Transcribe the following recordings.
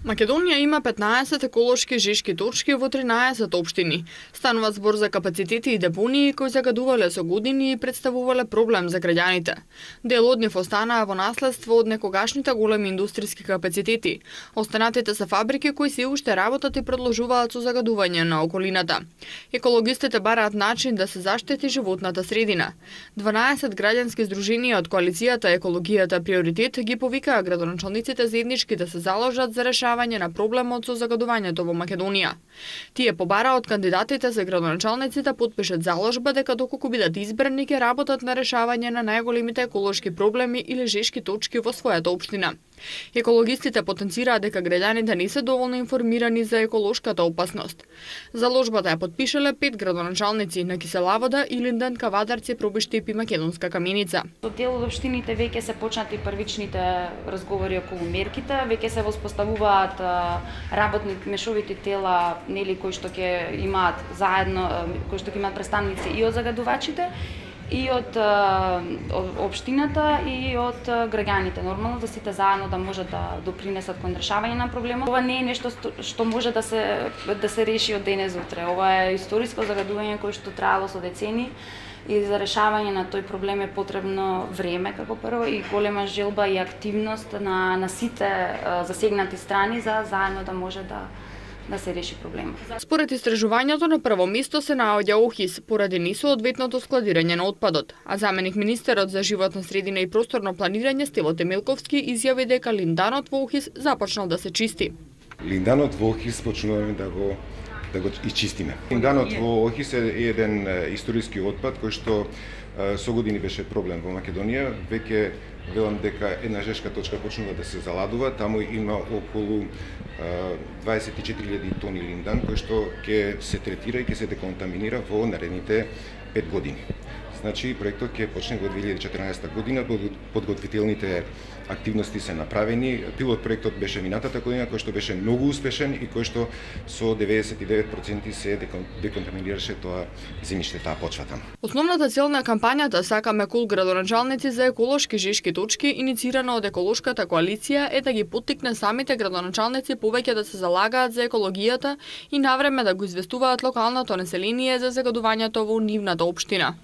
Македонија има 15 еколошки жишки точки во 13 општини. Станува збор за капацитети и депонии кои загадувале со години и представувале проблем за граѓаните. Дел од нив останаа во наследство од некогашните големи индустријски капацитети. Останатите се фабрики кои се уште работат и продолжуваат со загадување на околината. Екологистите бараат начин да се заштити животната средина. 12 граѓански здруженија од коалицијата Екологијата приоритет ги повикаа градоначалниците заеднички да се заложат за решавање на проблемот со загадувањето во Македонија. Тие побара од кандидатите за градоначалници да потпишат заложба дека доколку бидат избрани ќе работат на решавање на најголемите еколошки проблеми или жешки точки во својата општина. Екологистите потенцираат дека граѓаните не се доволно информирани за еколошката опасност. Заложбата ја потпишале 5 градоначалници на Киселавода, Илинден, Кавадарци, Пробиштип и Македонска Каменица. Со дел од општините веќе се почнати првичните разговори околу мерките, веќе се воспоставуваат работни мешовити тела, нели кои што ќе имаат заедно, кои што ќе имаат представници и од загадувачите, и од општината и од граѓаните. Нормално да сите заедно да можат да допринесат кон решавање на проблемот. Ова не е нешто што може да се реши од денес утре. Ова е историско загадување кое што траело со децени и за решавање на тој проблем е потребно време како прво и голема желба и активност на сите засегнати страни за заедно да може да се реши проблемот. Според истражувањето на прво место се наоѓа Охис поради несоодветното складирање на отпадот, а заменик министерот за животна средина и просторно планирање Стево Темелковски изјави дека линданот во Охис започнал да се чисти. Линданот во Охис почнуваме да го изчистиме. Линданот во Охис е еден историски отпад кој што со години беше проблем во Македонија. Веќе велам дека една жешка точка почнува да се заладува, таму има околу 24.000 тони линдан кој што ќе се третира и ќе се деконтаминира во наредните 5 години. Значи, проектот ќе почне во 2014 година, подготвителните активности се направени. Пилот проектот беше минатата година, кој што беше многу успешен и кој што со 99% се деконтаминираше тоа земјиште, таа почвата. Основната цел на кампањата Сакаме кул градоначалници за еколошки жишки точки, инициирана од еколошката коалиција, е да ги поттикне самите градоначалници повеќе да се залагаат за екологијата и навреме да го известуваат локалното население за загадувањето во нивната општина.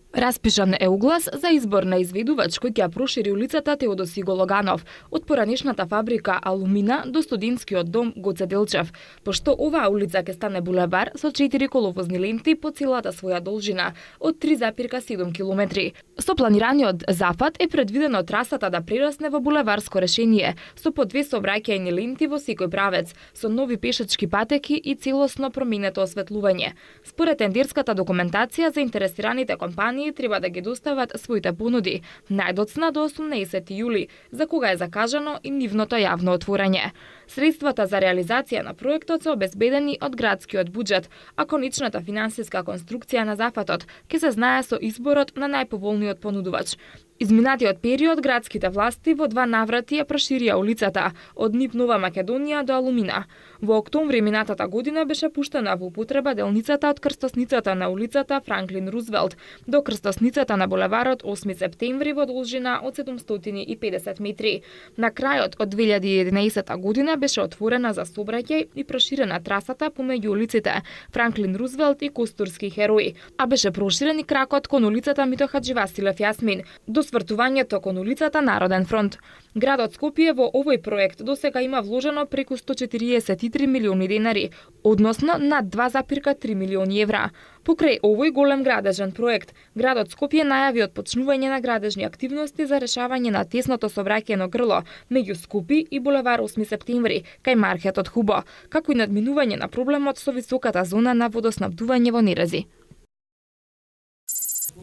Распишан е оглас за избор на изведувач кој ќе ја прошири улицата Теодосиго Логанов, од поранешната фабрика Алумина до студентскиот дом Гоце Делчев, пошто оваа улица ќе стане булевар со 4 коловозни ленти по целата своја должина од 3,7 километри. Со планираниот зафат е предвидено трасата да прерасне во булеварско решение, со по 2 сообраќајни ленти во секој правец, со нови пешачки патеки и целосно променето осветлување. Според тендерската документација, заинтересираните компании треба да ги достават своите понуди најдоцна до 18 јули, за кога е закажано и нивното јавно отворање. Средствата за реализација на проектот се обезбедени од градскиот буџет, а конечната финансиска конструкција на зафатот ќе се знае со изборот на најповолниот понудувач. Изминатиот период градските власти во 2 наврати ја проширија улицата од НИП Нова Македонија до Алумина. Во октомври минатата година беше пуштена во употреба делницата од крстосницата на улицата Франклин Рузвелт до крстосницата на булеварот 8 септември во должина од 750 метри. На крајот од 2011 година беше отворена за сообраќај и проширена трасата помеѓу улиците Франклин Рузвелт и Костурски Херои, а беше проширен и кракот кон улицата Мито Хаџивасилев Јасмин до свртувањето кон улицата Народен фронт. Градот Скопје во овој проект досега има вложено преку 143 милиони денари, односно над 2,3 милиони евра. Покрај овој голем градежен проект, градот Скопје најави отпочнување на градежни активности за решавање на тесното сообраќајно грло меѓу Скопје и булевар 8 септември кај маркетот Хубо, како и надминување на проблемот со високата зона на водоснабдување во Нерези.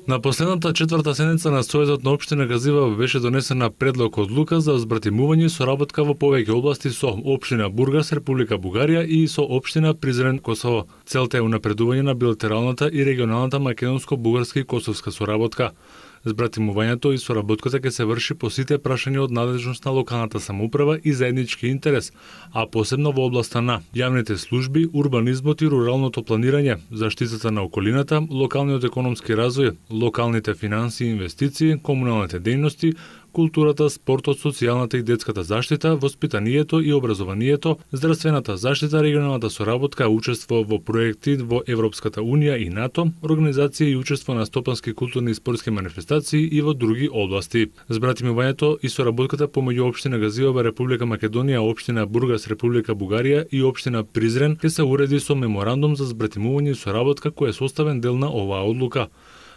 На последната 4-та седница на Советот на општина Газива беше донесена предлог одлука за збратимување и соработка во повеќе области со општина Бургас, Република Бугарија и со општина Призрен, Косово. Целта е унапредување на билатералната и регионалната македонско-бугарска и косовска соработка. Збратимувањето и соработката ќе се врши по сите прашања од надлежност на локалната самоуправа и заеднички интерес, а посебно во областа на јавните служби, урбанизмот и руралното планирање, заштитата на околината, локалниот економски развој, локалните финансии и инвестиции, комуналните дејности, културата, спортот, социјалната и детската заштита, воспитанието и образованието, здравствената заштита, регионалната соработка, учество во проекти во Европската унија и НАТО, организација и учество на стопански, културни и спортски манифестации и во други области. Збратимувањето и соработката помеѓу општина Газиваба, Република Македонија, општина Бургас, Република Бугарија и општина Призрен ќе се уреди со меморандум за збратимување и соработка кој е составен дел на оваа одлука.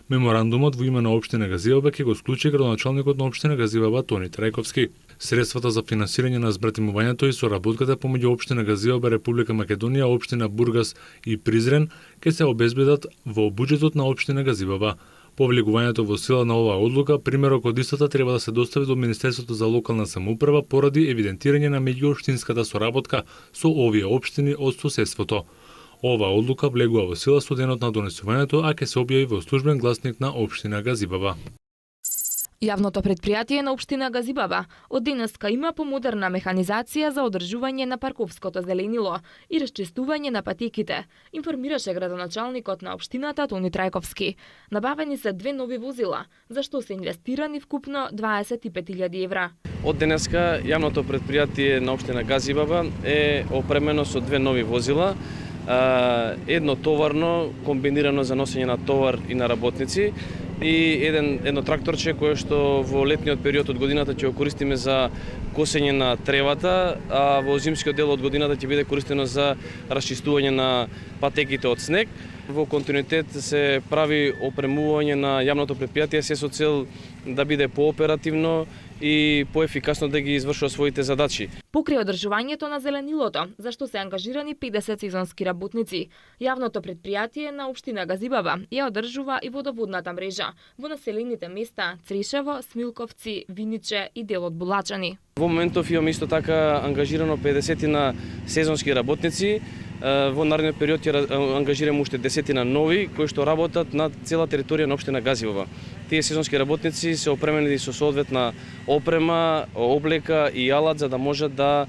Меморандумот во име на општина Газиваба ќе го склучи градоначалникот на општина Газиваба Тони Трајковски. Средствата за финансирање на збратимувањето и соработката помеѓу општина Газиваба, Република Македонија, општина Бургас и Призрен ќе се обезбедат во буџетот на општина Газиваба. По влегувањето во сила на оваа одлука, примерок од истата треба да се достави до Министерството за локална самоуправа поради евидентирање на меѓуопштинската соработка со овие општини од соседството. Оваа одлука влегува во сила со денот на донесувањето, а ќе се објави во службен гласник на општина Газибаба. Јавното претпријатие на општина Газибаба од денеска има помодерна механизација за одржување на парковското зеленило и расчистување на патеките, информираше градоначалникот на општината Тони Трајковски. Набавени се 2 нови возила, за што се инвестирани вкупно 25.000 евра. Од денеска јавното претпријатие на општина Газибаба е опремено со 2 нови возила, едно товарно комбинирано за носење на товар и на работници и едно тракторче кое што во летниот период од годината ќе го користиме за косење на тревата, а во зимскиот дел од годината ќе биде користено за расчистување на патеките од снег. Во континуитет се прави опремување на јавното претпријатие се со цел да биде пооперативно и поефикасно да ги извршува своите задачи. Покрај одржувањето на зеленилото, за што се ангажирани 50 сезонски работници, јавното претпријатие на општина Газибаба ја одржува и водоводната мрежа во населените места Црешево, Смилковци, Виниче и дел од Булачани. Во моментов имаме исто така ангажирано 50 на сезонски работници. Во наредниот период ќе ангажираме уште 10 нови кои што работат на цела територија на општина Газибаба. Тие сезонски работници се опремени со соодветна опрема, облека и алат за да можат да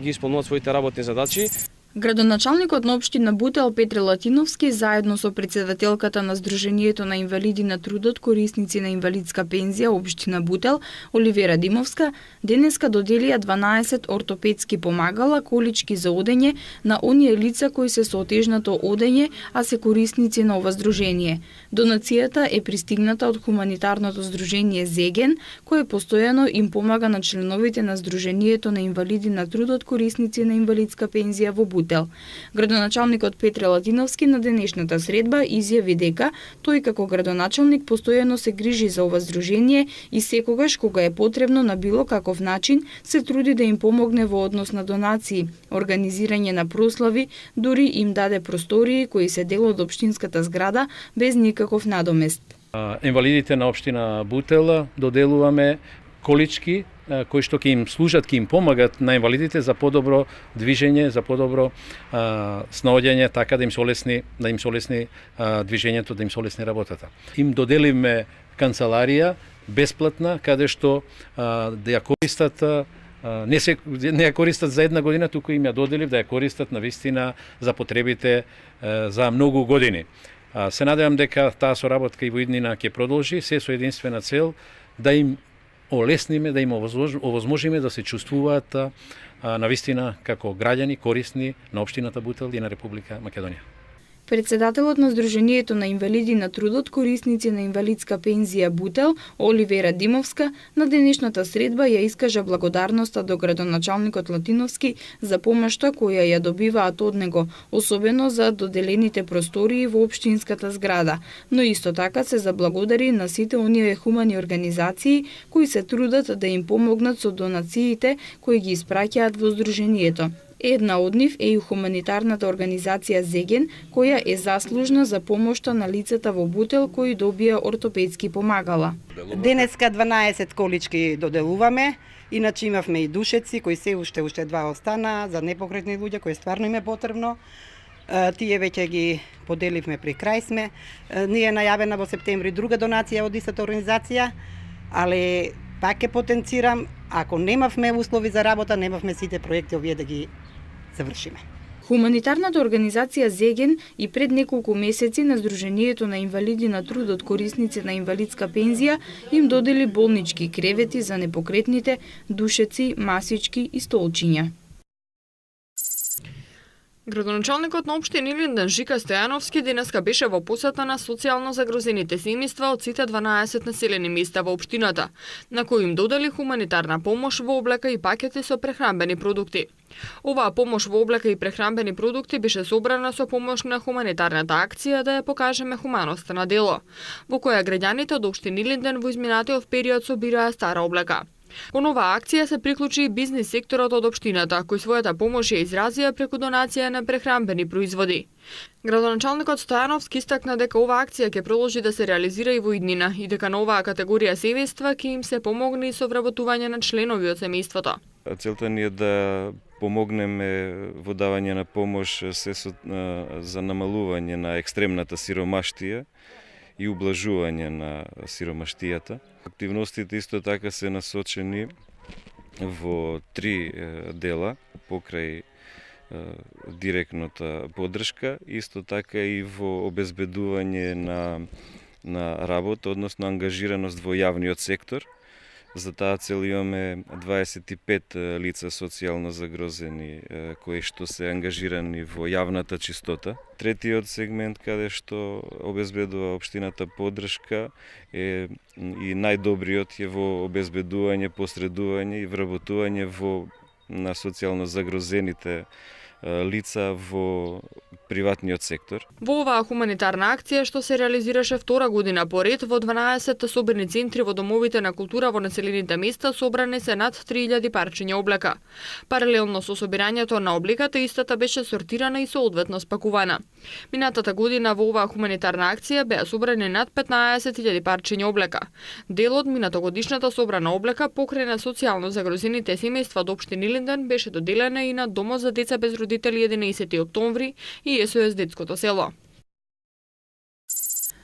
ги исполнуваат своите работни задачи. Градоначалникот на општина Бутел Петре Латиновски заедно со претседателката на Сдруженијето на инвалиди на трудот корисници на инвалидска пензија општина Бутел Оливера Димовска денеска доделија 12 ортопедски помагала колички за одење на оние лица кои се со отежнато одење, а се корисници на ова здружение. Донацијата е пристигната од хуманитарното здружение Зеген, кое постојано им помага на членовите на Сдруженијето на инвалиди на трудот корисници на инвалидска пензија во Бутел. Градоначалникот Петре Латиновски на денешната средба изјави дека тој како градоначалник постојано се грижи за ова здружение и секогаш кога е потребно на било каков начин се труди да им помогне во однос на донации, организирање на прослави, дури им даде простории кои се дел од општинската зграда без никаков надомест. Инвалидите на општина Бутел доделуваме колички кои што ќе им служат, ќе им помагат на инвалидите за подобро движење, за подобро снаоѓање, така да им се олесни движењето, да им се олесни работата. Им доделивме канцеларија бесплатна, каде што да ја користат не ја користат за една година, туку им ја доделив да ја користат навистина за потребите за многу години. Се надевам дека таа соработка и во иднина ќе продолжи, се со единствена цел да им олесниме, да им овозможиме да се чувствуваат навистина како граѓани корисни на општината Бутел и на Република Македонија. Председателот на Сдруженијето на инвалиди на трудот корисници на инвалидска пензија Бутел Оливера Димовска на денешната средба ја искажа благодарноста до градоначалникот Латиновски за помошта која ја добиваат од него, особено за доделените простории во општинската зграда, но исто така се заблагодари на сите оние хумани организации кои се трудат да им помогнат со донациите кои ги испраќаат во Сдруженијето. Една од нив е и хуманитарната организација Зеген, која е заслужна за помошта на лицата во Бутел кои добија ортопедски помагала. Денеска 12 колички доделуваме, иначе имавме и душеци кои се уште 2 остана за непокретни луѓе кои стварно им е потребно. Тие веќе ги поделивме при крај сме. Не е најавена во септември друга донација од истата организација, али пак ќе потенцирам, ако немавме услови за работа, немавме сите проекти овие да ги завршиме. Хуманитарната организација Зеген и пред неколку месеци на Сдруженијето на инвалиди на трудот корисници на инвалидска пензија им додели болнички кревети за непокретните, душеци, масички и столчиња. Градоначалникот на општина Илинден Жика Стојановски денеска беше во посета на социјално загрозените семејства од сите 12 населени места во општината, на кои им додели хуманитарна помош во облека и пакети со прехранбени продукти. Оваа помош во облека и прехранбени продукти беше собрана со помош на хуманитарната акција да ја покажеме хуманоста на дело, во која граѓаните од општина Илинден во изминатиот период собираа стара облека. Кон оваа акција се приклучи и бизнис секторот од општината, кој својата помош ја изразија преку донација на прехранбени производи. Градоначалникот Стојановски истакна дека оваа акција ќе продолжи да се реализира и во иднина и дека на оваа категорија семејства ќе им се помогне и со вработување на членови од семејството. Целта ни е да помогнеме во давање на помош за намалување на екстремната сиромаштија и ублажување на сиромаштијата. Активностите исто така се насочени во 3 дела покрај директната поддршка, исто така и во обезбедување на работа, односно ангажираност во јавниот сектор. За таа цел имаме 25 лица социјално загрозени кои што се ангажирани во јавната чистота. Третиот сегмент каде што обезбедува општината поддршка и најдобриот е во обезбедување, посредување и вработување на социјално загрозените лица во приватниот сектор. Во оваа хуманитарна акција што се реализираше втора година поред во 12 собирни центри во домовите на култура во населените места собрани се над 3000 парчиња облека. Паралелно со собирањето на облеката истата беше сортирана и соодветно спакувана. Минатата година во оваа хуманитарна акција беа собрани над 15.000 парчиња облека. Дел од минатогодишната собрана облека покрај на социјално загрозените семејства од општина Илинден беше доделена и на Домот за деца без родители 11 октомври и СОС Детското село.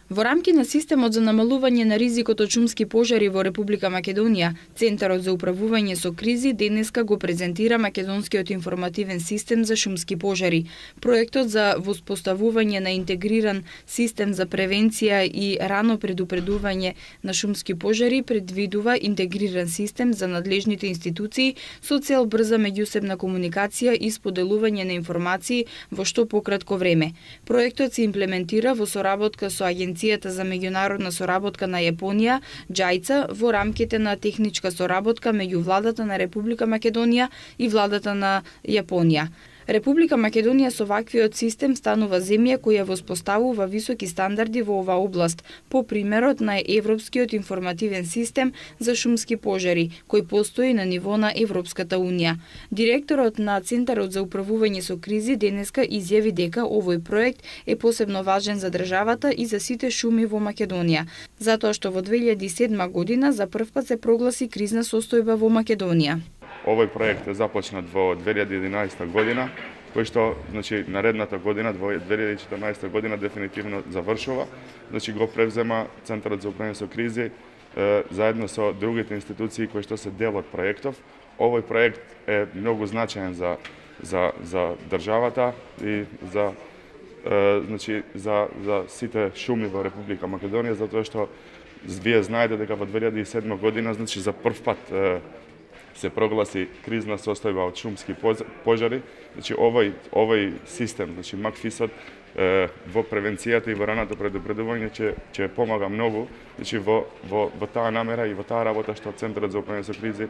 Во рамки на системот за намалување на ризикот од шумски пожари во Република Македонија, Центарот за управување со кризи денеска го презентира Македонскиот информативен систем за шумски пожари. Проектот за воспоставување на интегриран систем за превенција и рано предупредување на шумски пожари предвидува интегриран систем за надлежните институции со цел брза меѓусебна комуникација и споделување на информации во што пократко време. Проектот се имплементира во соработка со Агенцијата за меѓународна соработка на Јапонија, џајца, во рамките на техничка соработка меѓу владата на Република Македонија и владата на Јапонија. Република Македонија со ваквиот систем станува земја која воспоставува високи стандарди во оваа област, по примерот на Европскиот информативен систем за шумски пожари, кој постои на ниво на Европската Унија. Директорот на Центарот за управување со кризи денеска изјави дека овој проект е посебно важен за државата и за сите шуми во Македонија, затоа што во 2007 година за првпат се прогласи кризна состојба во Македонија. Овој проект е започнат во 2011 година, кој што наредната година, 2014 година дефинитивно завршува. Го превзема Центарот за управување со кризи заедно со другите институции кои што се дел од проектов. Овој проект е многу значаен за државата и за сите шуми во Република Македонија, затоа што вие знаете дека во 2007 година за прв пат се прогласи кризна состојба од шумски пожари. Овој систем, МакФИСот, во превенцијата и во раното предупредување ќе помага многу во таа намера и во таа работа што Центарот за управување со кризи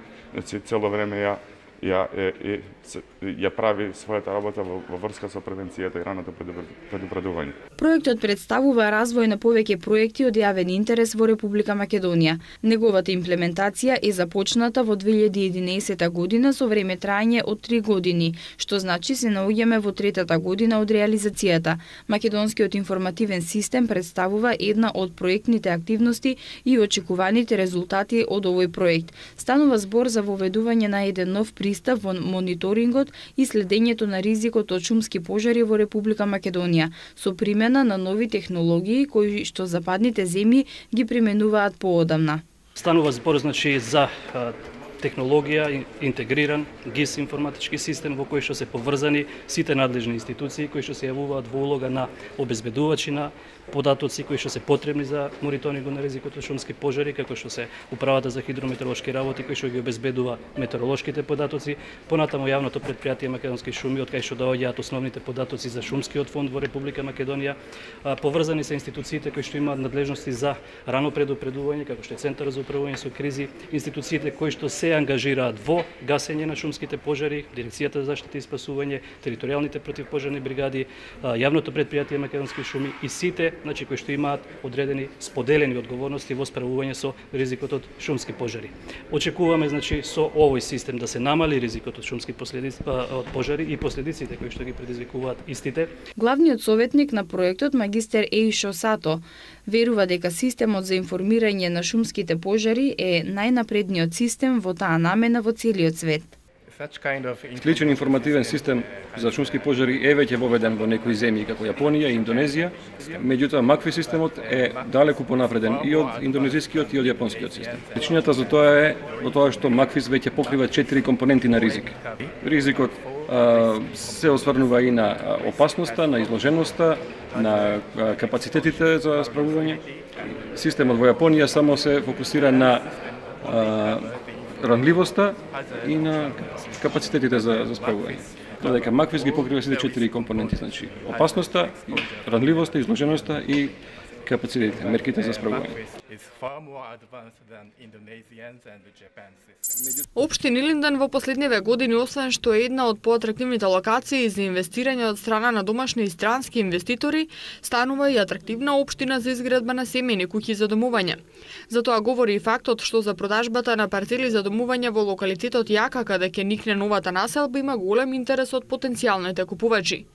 цело време ја прави својата работа во врска со превенцијата и раното предупредување. Проектот представува развој на повеќе проекти од јавен интерес во Република Македонија. Неговата имплементација е започната во 2011 година со време трајање од 3 години, што значи се наоѓаме во третата година од реализацијата. Македонскиот информативен систем представува една од проектните активности и очекуваните резултати од овој проект. Станува збор за воведување на еден нов пристап во мониторингот и следењето на ризикот од шумски пожари во Република Македонија, со примена на нови технологии кои што западните земји ги применуваат поодамна. Станува збор за технологија, интегриран ГИС информатички систем во кој што се поврзани сите надлежни институции кои што се јавуваат во улога на обезбедувачи на податоци кои што се потребни за мониторинг на ризикот од шумски пожари, како што се Управата за хидрометеоролошки работи кои што ги обезбедува метеоролошките податоци, понатаму јавното претпријатие Македонски шуми од кај што доаѓаат основните податоци за шумскиот фонд во Република Македонија, поврзани се институциите кои што имаат надлежности за рано предупредување, како што е Центарот за управување со кризи, институциите кои што се ангажираат во гасење на шумските пожари, Дирекцијата за заштита и спасување, територијалните противпожарни бригади, јавното претпријатие Македонски шуми и сите кои што имаат одредени споделени одговорности во справување со ризикот од шумски пожари. Очекуваме со овој систем да се намали ризикот од шумски од пожари и последиците кои што ги предизвикуваат истите. Главниот советник на проектот магистер Еишо Сато верува дека системот за информирање на шумските пожари е најнапредниот систем во таа намена во целиот свет. Сличен информативен систем за шумски пожари е веќе воведен во некои земји како Јапонија и Индонезија, меѓутоа МАКФИ системот е далеку понапреден и од индонезискиот и од јапонскиот систем. Причината за тоа е во тоа што МАКФИС веќе покрива 4 компоненти на ризик. Ризикот се осврнува и на опасноста, на изложеноста, на капацитетите за справување. Системот во Јапонија само се фокусира на ранливоста и на капацитетите за справување. Додека МАКФИС ги покрива сите 4 компоненти, опасноста, ранливоста, изложеноста и капацитетите, мерките за справување. Општина Илинден во последниве години, освен што е една од поатрактивните локации за инвестирање од страна на домашни и странски инвеститори, станува и атрактивна општина за изградба на семејни куќи за домување. За тоа говори и фактот што за продажбата на парцели за домување во локалитетот Јака, каде ќе никне новата населба, има голем интерес од потенцијалните купувачи.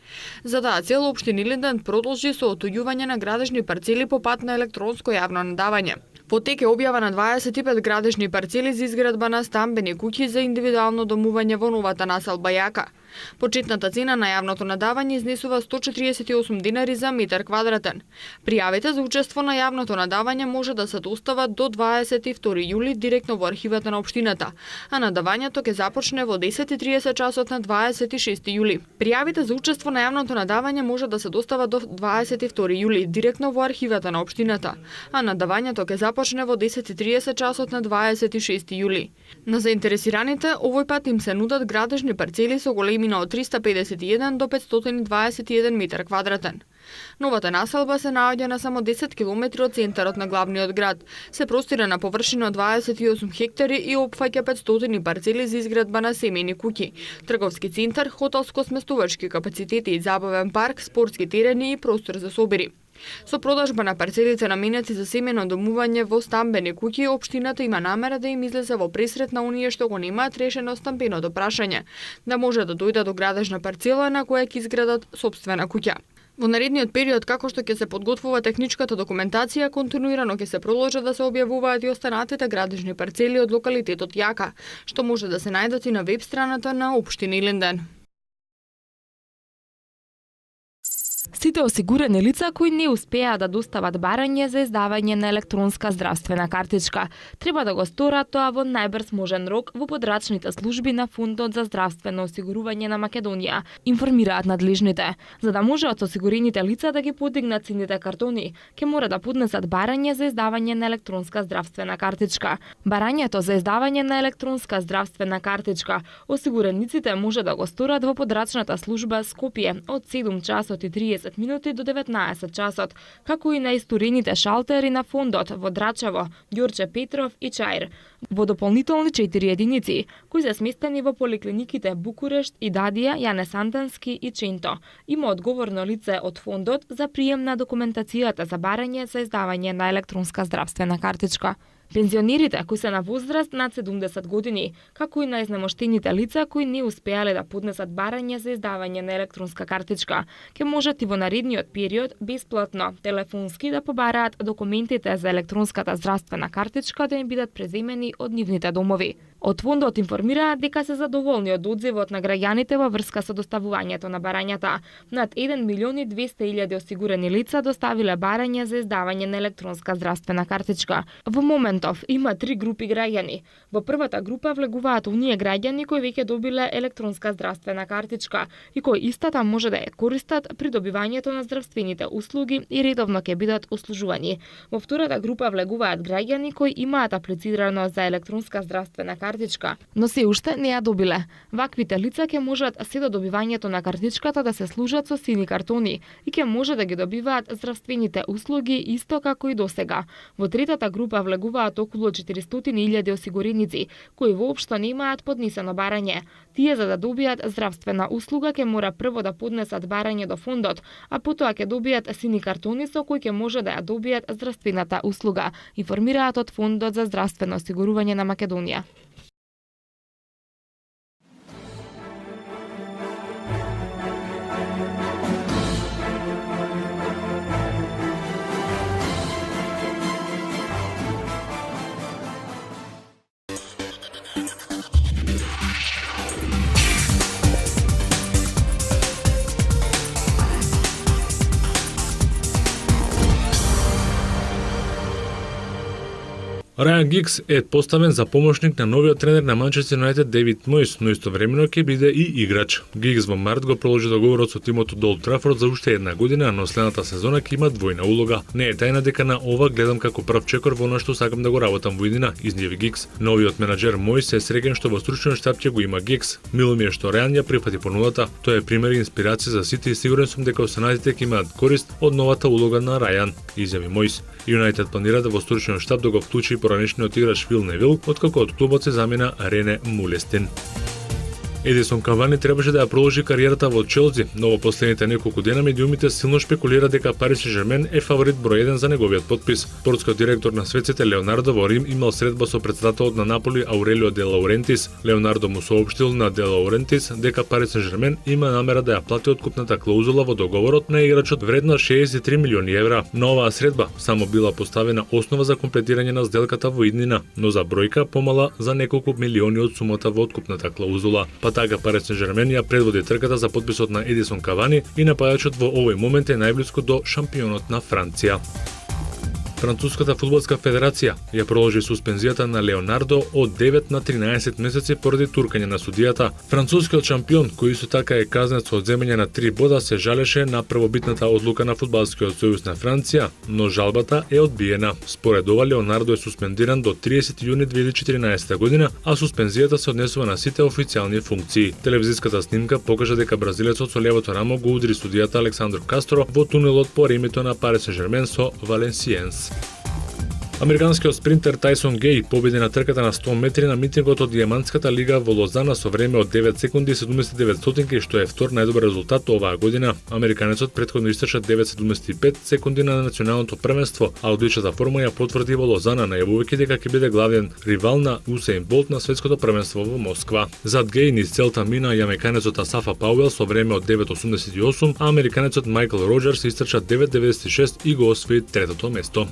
За таа цел општина Илинден продолжи со отуѓување на градежни парцели по пат на електронско јавно надавање. Во тек е објава на 25 градежни парцели за изградба на стамбени куќи за индивидуално домување во новата населба Јака. Почетната цена на јавното надавање изнесува 148 динари за метар квадратен. Пријавите за учество на јавното надавање може да се достават до 22 јули директно во архивата на општината, а надавањето ќе започне во 10:30 часот на 26 јули. Пријавите за учество на јавното надавање може да се достават до 22 јули директно во архивата на општината, а надавањето ќе започне во 10:30 часот на 26 јули. На заинтересираните овој пат им се нудат градежни парцели со големина од 351 до 521 метар квадратен. Новата населба се наоѓа на само 10 километри од центарот на главниот град, се простира на површина од 28 хектари и опфаќа 500 парцели за изградба на семејни куќи, трговски центар, хотелско-сместувачки капацитети и забавен парк, спортски терени и простор за собири. Со продажба на парцелите наменети за семејно домување во стамбени куќи, општината има намера да им излезе во пресрет на оние што го немаат решено стамбеното прашање, да може да дојдат до градежна парцела на која ќе изградат сопствена куќа. Во наредниот период, како што ќе се подготвува техничката документација, континуирано ќе се продолжат да се објавуваат и останатите градежни парцели од локалитетот Јака, што може да се најдат и на веб страната на општина Илинден. Сите осигурени лица кои не успеа да достават барање за издавање на електронска здравствена картичка, треба да го сторат тоа во најбрз можен рок во подрачните служби на Фондот за здравствено осигурување на Македонија, информираат надлежните. За да можат осигурените лица да ги подигнат сините картони, ќе мора да поднесат барање за издавање на електронска здравствена картичка. Барањето за издавање на електронска здравствена картичка осигурениците може да го сторат во подрачната служба Скопје од 7 часот и 30 минути до 19 часот, како и на историните шалтери на фондот во Драчево, Ѓорче Петров и Чаир, во дополнителни 4 единици, кои се сместени во поликлиниките Букурешт, Идадија, Јане Сантански и Ченто. Има одговорно лице од фондот за прием на документацијата за барање за издавање на електронска здравствена картичка. Пензионерите кои се на возраст над 70 години, како и најзнемоштените лица кои не успеале да поднесат барање за издавање на електронска картичка, ќе можат и во наредниот период бесплатно телефонски да побараат документите за електронската здравствена картичка да им бидат преземени од нивните домови. Од фондот информираат дека се задоволни од одзивот на граѓаните во врска со доставувањето на барањата. Над 1.200.000 осигурени лица доставиле барање за издавање на електронска здравствена картичка. Во моментов има 3 групи граѓани. Во првата група влегуваат оние граѓани кои веќе добиле електронска здравствена картичка и кои истата може да ја користат при добивањето на здравствените услуги и редовно ќе бидат услужувани. Во втората група влегуваат граѓани кои имаат аплицирано за електронска здравствена картичка, но се уште не ја добиле. Ваквите лица ќе можат се до добивањето на картичката да се служат со сини картони и ќе може да ги добиваат здравствените услуги исто како и досега. Во третата група влегуваат околу 400.000 осигуреници кои воопшто немаат поднесено барање. Тие за да добијат здравствена услуга ќе мора прво да поднесат барање до фондот, а потоа ќе добијат сини картони со кои ќе може да ја добијат здравствената услуга, информираат од Фондот за здравствено осигурување на Македонија. Рајан Гигс е поставен за помошник на новиот тренер на Манчестер Юнайтед Дейвид Мојс, но истовремено ќе биде и играч. Гигс во март го продолжи договорот со тимот од Олд Трафорд за уште една година, но следната сезона ќе има двојна улога. Не е тајна дека на ова гледам како прв чекор во она што сакам да го работам во иднина, изјави Гигс. Новиот менаџер Мојс е среќен што во стручниот штаб ќе го има Гигс. Мило ми е што Рајан ја прифати понудата. Тоа е пример и инспирација за сите и сигурен сум дека останатите ќе имаат корист од новата улога на Рајан, изјави Мојс. Юнайтед планира да во стручниот штаб да го вклучи поранешниот играч Фил Невил, откако од клубот се замена Рене Мулестин. Едисон Кавани требаше да ја продолжи кариерата во Челси, но во последните неколку дена медиумите силно шпекулира дека Пари Сен-Жермен е фаворит број 1 за неговиот подпис. Спортскиот директор на светците Леонардо во Рим имал средба со претседателот на Наполи Аурелио де Лаурентис. Леонардо му соопштил на де Лаурентис дека Пари Сен-Жермен има намера да ја плати откупната клаузула во договорот на играчот вредна 63 милиони евра. На оваа средба само била поставена основа за комплетирање на сделката во иднина, но за бројка помала за неколку милиони од сумата во откупната клаузула. Така Пари Сен-Жермен ја предводи трката за подписот на Едисон Кавани и напајачот во овој момент е најблиску до шампионот на Франција. Француската фудбалска федерација ја продолжи суспензијата на Леонардо од 9 на 13 месеци поради туркање на судијата. Францускиот шампион, кој исто така е казнет со одземање на 3 бода, се жалеше на првобитната одлука на фудбалскиот сојуз на Франција, но жалбата е одбиена. Според ова Леонардо е суспендиран до 30 јуни 2014 година, а суспензијата се однесува на сите официјални функции. Телевизиската снимка покажа дека бразилецот со левото рамо го удри судијата Александро Кастро во тунелот по ремето на Пари Сен-Жермен со Валенсиенс. Американскиот спринтер Тајсон Геј победи на трката на 100 метри на митингот од Дијамантската лига во Лозана со време од 9 секунди и 79 стотинки, што е втор најдобар резултат оваа година. Американецот претходно истрча 9:75 секунди на националното првенство, а одличната форма ја потврди во Лозана, најавувајќи дека ќе биде главен ривал на Усеин Болт на светското првенство во Москва. Зад Геј низ целта мина јамајканецот Асафа Пауел со време од 9:88, а американецот Мајкл Роџерс истрча 9:96 и го освои третото место.